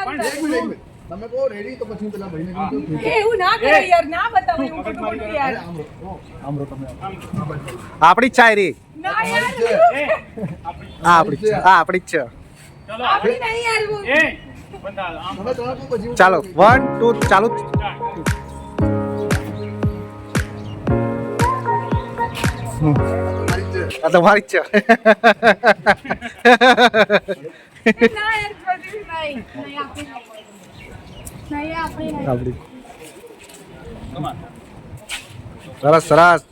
તમે કહો રેડી તો પછી પેલા ભાઈને કીધું એવું ના કરો યાર, ના બતાવો એવું ખોટું ખોટું યાર. આમરો તમે આપણી જ ચાય રે. ના યાર, આ આપણી જ છે, આ આપણી જ છે. આપણી નહીં યાર. તમે ત્રણ કહો પછી ચાલો 1 2 ચાલુ. આ તમારી જ છે. ના યાર, ખોટું નહીં. નહીં આપણી નહીં. નહીં આપણી નહીં. આપણી સરસ સરસ.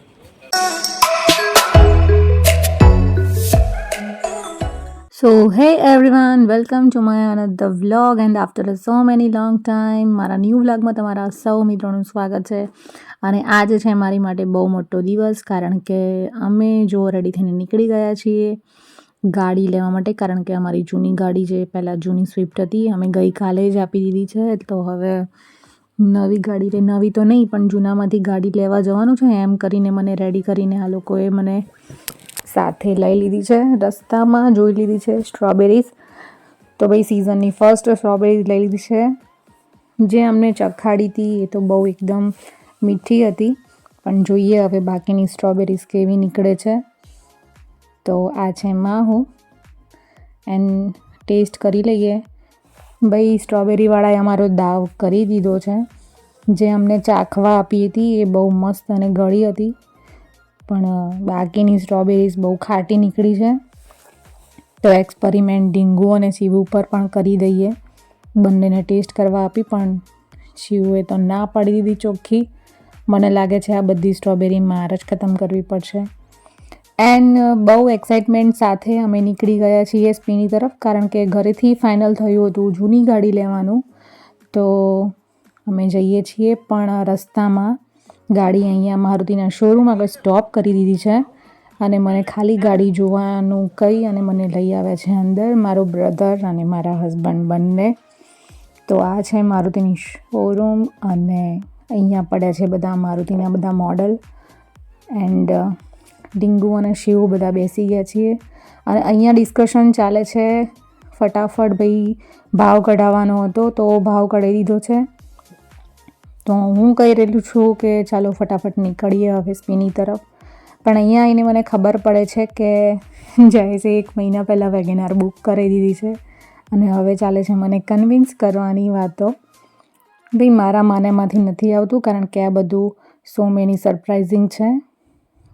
So hey everyone, welcome to my another vlog and after so many long time મારા ન્યૂ વ્લોગમાં તમારા સૌ મિત્રોનું સ્વાગત છે. અને આજે છે મારી માટે બહુ મોટો દિવસ, કારણ કે અમે જો રેડી થઈને નીકળી ગયા છીએ ગાડી લેવા માટે. કારણ કે અમારી જૂની ગાડી જે પહેલાં જૂની સ્વિફ્ટ હતી અમે ગઈકાલે જ આપી દીધી છે, તો હવે નવી ગાડી નવી તો નહીં પણ જૂનામાંથી ગાડી લેવા જવાનું છે. એમ કરીને મને રેડી કરીને આ લોકોએ મને સાથે લઈ લીધી છે. રસ્તામાં જોઈ લીધી છે સ્ટ્રોબેરીઝ, તો ભાઈ સિઝનની ફર્સ્ટ સ્ટ્રોબેરીઝ લઈ લીધી છે. જે અમને ચખાડી હતી એ તો બહુ એકદમ મીઠી હતી, પણ જોઈએ હવે બાકીની સ્ટ્રોબેરીઝ કેવી નીકળે છે. તો આ છે માહુ એન્ડ ટેસ્ટ કરી લઈએ. ભાઈ સ્ટ્રોબેરીવાળાએ અમારો દાવ કરી દીધો છે. જે અમને ચાખવા આપી હતી એ બહુ મસ્ત અને ગળી હતી, પણ બાકીની સ્ટ્રોબેરીઝ બહુ ખાટી નીકળી છે. તો એક્સપેરિમેન્ટ ડીંગુ અને શિવ ઉપર પણ કરી દઈએ. બંનેને ટેસ્ટ કરવા આપી પણ શિવે તો ના પાડી દીધી ચોખ્ખી. મને લાગે છે આ બધી સ્ટ્રોબેરી માર જ ખતમ કરવી પડશે. એન્ડ બહુ એક્સાઇટમેન્ટ સાથે અમે નીકળી ગયા છીએ સ્પીની તરફ, કારણ કે ઘરેથી ફાઇનલ થયું હતું જૂની ગાડી લેવાનું. તો અમે જઈએ છીએ, પણ રસ્તામાં ગાડી અહીંયા મારુતિના શોરૂમ આગળ સ્ટોપ કરી દીધી છે અને મને ખાલી ગાડી જોવાનું કહી અને મને લઈ આવ્યા છે અંદર, મારો બ્રધર અને મારા હસબન્ડ બંને. તો આ છે મારુતિની શોરૂમ અને અહીંયા પડ્યા છે બધા મારુતિના બધા મોડલ. એન્ડ ડીંગુ અને શિવ બધા બેસી ગયા છીએ અને અહીંયા ડિસ્કશન ચાલે છે. ફટાફટ ભાઈ ભાવ કઢાવવાનો હતો તો ભાવ કઢાવી દીધો છે. તો હું કહી રહેલું છું કે ચાલો ફટાફટ નીકળીએ હવે સ્પીની તરફ. પણ અહીંયા આવીને મને ખબર પડે છે કે જયેશે 1 મહિના પહેલાં વેગેનાર બુક કરી દીધી છે અને હવે ચાલે છે મને કન્વિન્સ કરવાની વાતો. ભાઈ મારા માનેમાંથી નથી આવતું, કારણ કે આ બધું સો મેની સરપ્રાઇઝિંગ છે.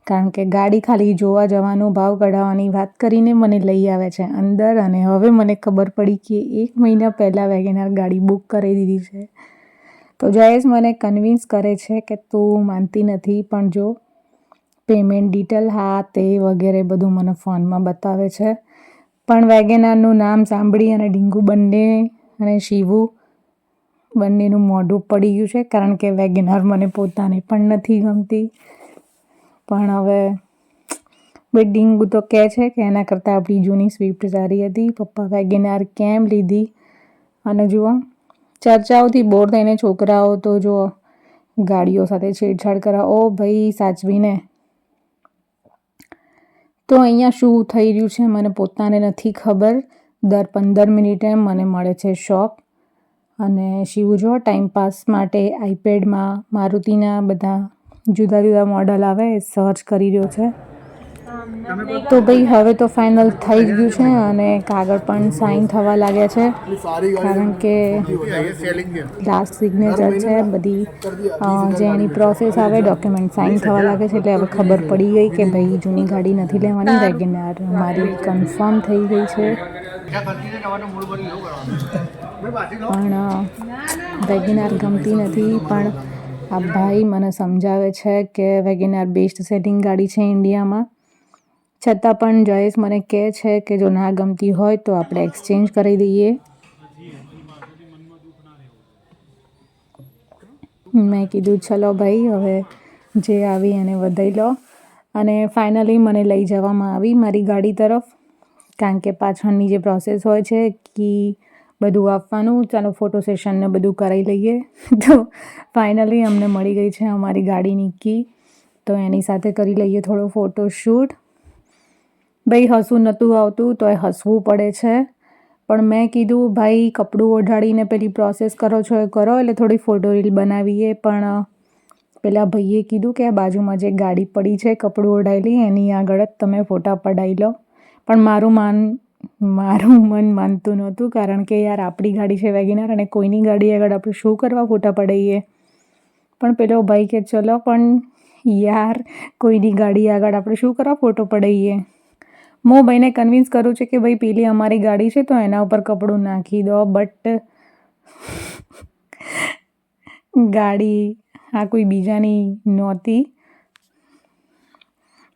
કારણ કે ગાડી ખાલી જોવા જવાનું ભાવ કઢાવવાની વાત કરીને મને લઈ આવે છે અંદર, અને હવે મને ખબર પડી કે 1 મહિના પહેલાં વેગેનાર ગાડી બુક કરી દીધી છે. તો જયેશ મને કન્વિન્સ કરે છે કે તું માનતી નથી, પણ જો પેમેન્ટ ડિટેલ હા તે વગેરે બધું મને ફોનમાં બતાવે છે. પણ વેગેનારનું નામ સાંભળી અને ડીંગુ બંને અને શિવુ બંનેનું મોઢું પડી ગયું છે, કારણ કે વેગેનાર મને પોતાને પણ નથી ગમતી. પણ હવે ડીંગુ તો કહે છે કે એના કરતાં આપણી જૂની સ્વિફ્ટ સારી હતી, પપ્પા વેગેનાર કેમ લીધી. અને જુઓ ચર્ચાઓથી બોર થઈને છોકરાઓ તો જો ગાડીઓ સાથે છેડછાડ કરા. ઓ ભાઈ સાચવીને. તો અહીંયા શું થઈ રહ્યું છે મને પોતાને નથી ખબર. દર 15 મિનિટે મને મળે છે શોક. અને શિવ જો ટાઈમપાસ માટે આઈપેડમાં મારુતિના બધા જુદા જુદા મોડલ આવે એ સર્ચ કરી રહ્યો છે. તો ભાઈ હવે તો ફાઇનલ થઈ જ ગયું છે અને કાગળ પણ સાઇન થવા લાગ્યા છે, કારણ કે લાસ્ટ સિગ્નેચર છે બધી જે એની પ્રોસેસ આવે ડોક્યુમેન્ટ સાઇન થવા લાગે છે. એટલે હવે ખબર પડી ગઈ કે ભાઈ જૂની ગાડી નથી લેવાની, વેગેનાર મારી કન્ફર્મ થઈ ગઈ છે. પણ વેગેનાર ગમતી નથી, પણ આ ભાઈ મને સમજાવે છે કે વેગેનાર બેસ્ટ સેટિંગ ગાડી છે ઇન્ડિયામાં. છતાં પણ જયેશ મને કહે છે કે જો ના ગમતી હોય તો આપણે એક્સચેન્જ કરી દઈએ. મેં કીધું ચલો ભાઈ હવે જે આવી એને વધાઈ લો. અને ફાઇનલી મને લઈ જવામાં આવી મારી ગાડી તરફ, કારણ કે પાછળની જે પ્રોસેસ હોય છે કે બધું આપવાનું, ચાલો ફોટો સેશનને બધું કરાવી લઈએ. તો ફાઇનલી અમને મળી ગઈ છે અમારી ગાડીની કી, તો એની સાથે કરી લઈએ થોડો ફોટોશૂટ. ભાઈ હસવું નહોતું આવતું તો એ હસવું પડે છે, પણ મેં કીધું ભાઈ કપડું ઓઢાડીને પેલી પ્રોસેસ કરો છો એ કરો, એટલે થોડી ફોટો રીલ બનાવીએ. પણ પેલા ભાઈએ કીધું કે આ બાજુમાં જે ગાડી પડી છે કપડું ઓઢાયેલી એની આગળ જ તમે ફોટા પડાવી લો. પણ મારું મન માનતું નહોતું, કારણ કે યાર આપણી ગાડી છે વેગેનર અને કોઈની ગાડી આગળ આપણે શું કરવા ફોટા પડાવીએ. પણ પેલો ભાઈ કે ચલો પણ યાર કોઈની ગાડી આગળ આપણે શું કરવા ફોટો પડાવીએ. હું ભાઈને કન્વિન્સ કરું છું કે ભાઈ પેલી અમારી ગાડી છે તો એના ઉપર કપડું નાખી દો. બટ ગાડી આ કોઈ બીજાની નહોતી.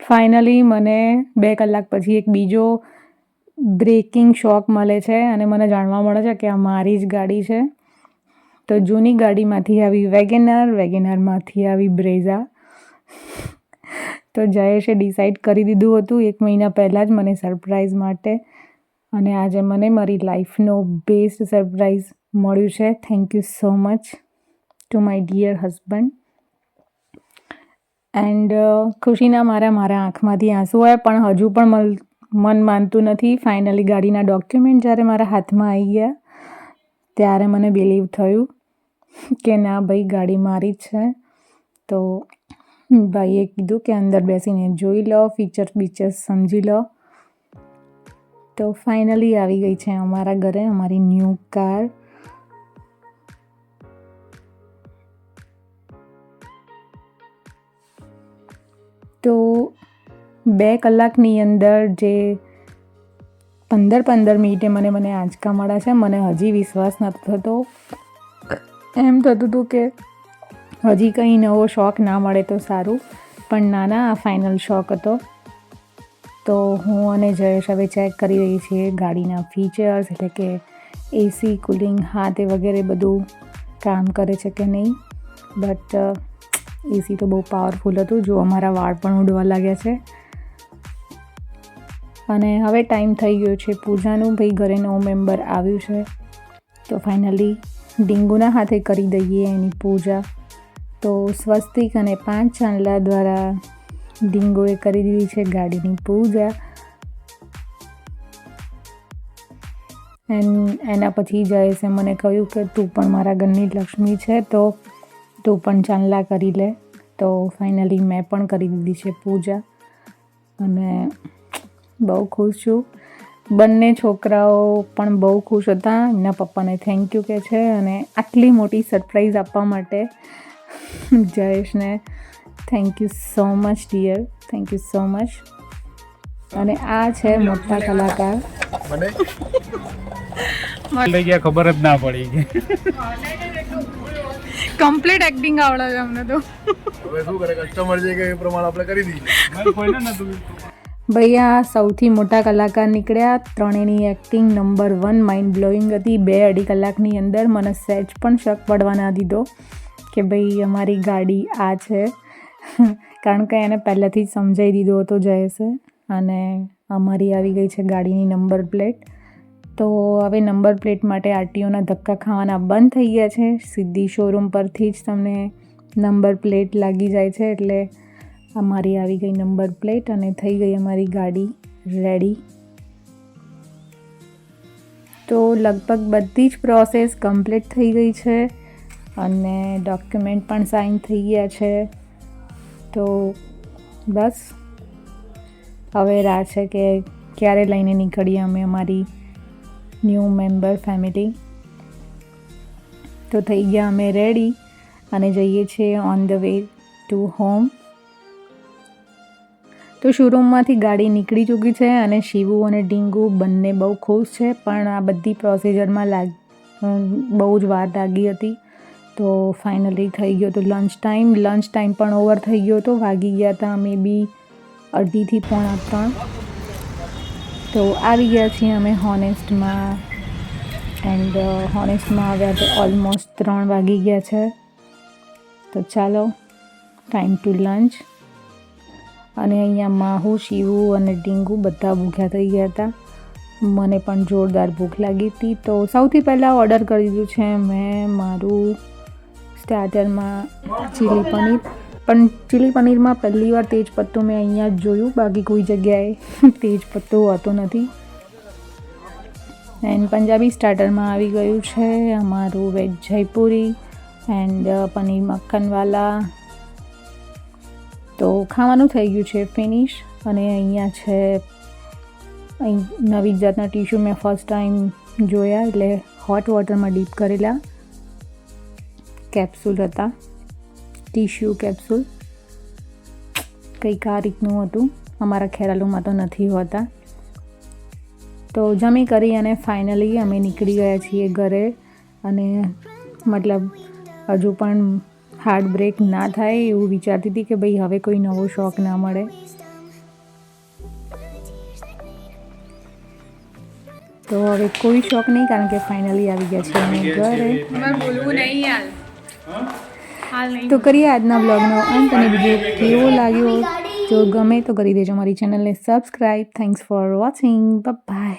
ફાઇનલી મને 2 કલાક પછી એક બીજો બ્રેકિંગ શોક મળે છે અને મને જાણવા મળે છે કે આ મારી જ ગાડી છે. તો જૂની ગાડીમાંથી આવી વેગેનરમાંથી આવી બ્રેઝા. તો જયેશે ડિસાઈડ કરી દીધું હતું 1 મહિના પહેલાં જ મને સરપ્રાઈઝ માટે, અને આજે મને મારી લાઈફનો બેસ્ટ સરપ્રાઈઝ મળ્યું છે. Thank you so much to my dear husband. And ખુશીના મારા આંખમાંથી આંસુ આવ્યા, પણ હજુ પણ મન માનતું નથી. ફાઇનલી ગાડીના ડોક્યુમેન્ટ જ્યારે મારા હાથમાં આવી ગયા ત્યારે મને બિલીવ થયું કે ના ભાઈ ગાડી મારી જ છે. તો ભાઈએ કીધું કે અંદર બેસીને જોઈ લો, ફીચર્સ સમજી લો. તો ફાઇનલી આવી ગઈ છે અમારા ઘરે અમારી ન્યૂ કાર. તો 2 કલાકની અંદર જે 15 મિનિટે મને આંચકા મળ્યા છે, મને હજી વિશ્વાસ નહોતો થતો. એમ થતું હતું કે હજી કંઈ નવો શોખ ના મળે તો સારું, પણ ના આ ફાઇનલ શોખ હતો. તો હું અને જયેશ હવે ચેક કરી રહી છીએ ગાડીના ફીચર્સ, એટલે કે એસી, કુલિંગ, હા તે વગેરે બધું કામ કરે છે કે નહીં. બટ એસી તો બહુ પાવરફુલ હતું. જો અમારા વાળ પણ ઉડવા લાગ્યા છે. અને હવે ટાઈમ થઈ ગયો છે પૂજાનું. ભાઈ ઘરે નવો મેમ્બર આવ્યું છે તો ફાઇનલી ડીંગુના હાથે કરી દઈએ એની પૂજા. તો સ્વસ્તિક અને 5 ચાંદલા દ્વારા ડીંગોએ કરી દીધી છે ગાડીની પૂજા. એના પછી જયેશે મને કહ્યું કે તું પણ મારા ઘરની લક્ષ્મી છે તો તું પણ ચાંદલા કરી લે. તો ફાઇનલી મેં પણ કરી દીધી છે પૂજા અને બહુ ખુશ છું. બંને છોકરાઓ પણ બહુ ખુશ હતા. એમના પપ્પાને થેન્ક યુ કહે છે અને આટલી મોટી સરપ્રાઈઝ આપવા માટે જયેશને thank you so much dear, thank you so much. અને આ છે મોટા કલાકાર. લઈ ગયા ખબર જ ના પડી. કમ્પ્લીટ એક્ટિંગ આવડે છે અમને તો. હવે શું કરે, કસ્ટમર જે કે એ પ્રમાણે આપણે કરી દઈએ. કોઈને નતું ભૈયા સૌથી મોટા કલાકાર નીકળ્યા. ત્રણેયની એક્ટિંગ નંબર 1 માઇન્ડ બ્લોઈંગ હતી. 2-2.5 કલાકની અંદર મને સહેજ પણ શક પડવા ના દીધો કે ભાઈ અમારી ગાડી આ છે, કારણ કે એને પહેલાંથી જ સમજાવી દીધો હતો જયેશે. અને અમારી આવી ગઈ છે ગાડીની નંબર પ્લેટ. તો હવે નંબર પ્લેટ માટે આરટીઓના ધક્કા ખાવાના બંધ થઈ ગયા છે. સીધી શોરૂમ પરથી જ તમને નંબર પ્લેટ લાગી જાય છે. એટલે અમારી આવી ગઈ નંબર પ્લેટ અને થઈ ગઈ અમારી ગાડી રેડી. તો લગભગ બધી જ પ્રોસેસ કમ્પ્લીટ થઈ ગઈ છે અને ડોક્યુમેન્ટ પણ સાઇન થઈ ગયા છે. તો બસ હવે રાહ છે કે ક્યારે લઈને નીકળીએ અમે અમારી ન્યૂ મેમ્બર ફેમિલી. તો થઈ ગયા અમે રેડી અને જઈએ છીએ on the way to home. તો શોરૂમમાંથી ગાડી નીકળી ચૂકી છે અને શિવુ અને ડીંગુ બંને બહુ ખુશ છે. પણ આ બધી પ્રોસિજરમાં બહુ જ વાર લાગી હતી. તો ફાઇનલી થઈ ગયો તો લંચ ટાઈમ પણ ઓવર થઈ ગયો હતો. વાગી ગયા હતા મે બી 2:30 થી 2:45. તો આવી ગયા છીએ અમે હોનેસ્ટમાં. એન્ડ હોનેસ્ટમાં આવ્યા તો ઓલમોસ્ટ 3 વાગી ગયા છે. તો ચાલો ટાઈમ ટુ લંચ. અને અહીંયા માહુ, શિવુ અને ડીંગુ બધા ભૂખ્યા થઈ ગયા હતા. મને પણ જોરદાર ભૂખ લાગી હતી. તો સૌથી પહેલાં ઓર્ડર કરી દીધું છે મેં મારું સ્ટાર્ટરમાં ચીલી પનીર. પણ ચીલી પનીરમાં પહેલી વાર તેજપત્તું મેં અહીંયા જ જોયું, બાકી કોઈ જગ્યાએ તેજપત્તું હોતું નથી. એન્ડ પંજાબી સ્ટાર્ટરમાં આવી ગયું છે અમારું વેજ જયપુરી એન્ડ પનીર મક્ખનવાલા. તો ખાવાનું થઈ ગયું છે ફિનિશ. અને અહીંયા છે અહીં નવી જાતના ટીશ્યુ મેં ફર્સ્ટ ટાઈમ જોયા, એટલે હોટ વોટરમાં ડીપ કરેલા કેપ્સ્યુલ હતા, ટીશ્યુ કેપ્સ્યુલ કંઈક આ રીતનું હતું. અમારા ખેરાલુમાં તો નથી હોતા. તો જમી કરી અને ફાઇનલી અમે નીકળી ગયા છીએ ઘરે. અને મતલબ હજુ પણ હાર્ટ બ્રેક ના થાય એવું વિચારતી હતી કે ભાઈ હવે કોઈ નવો શોખ ના મળે. તો હવે કોઈ શોખ નહીં, કારણ કે ફાઇનલી આવી ગયા છે અમે ઘરે. તમારે બોલવું નહીં યાર, હાલ નહીં. તો કરીએ આજના બ્લોગનો અંત. અને વિડીયો કેવો લાગ્યો, જો ગમે તો કરી દેજો મારી ચેનલને subscribe. Thanks for watching. By.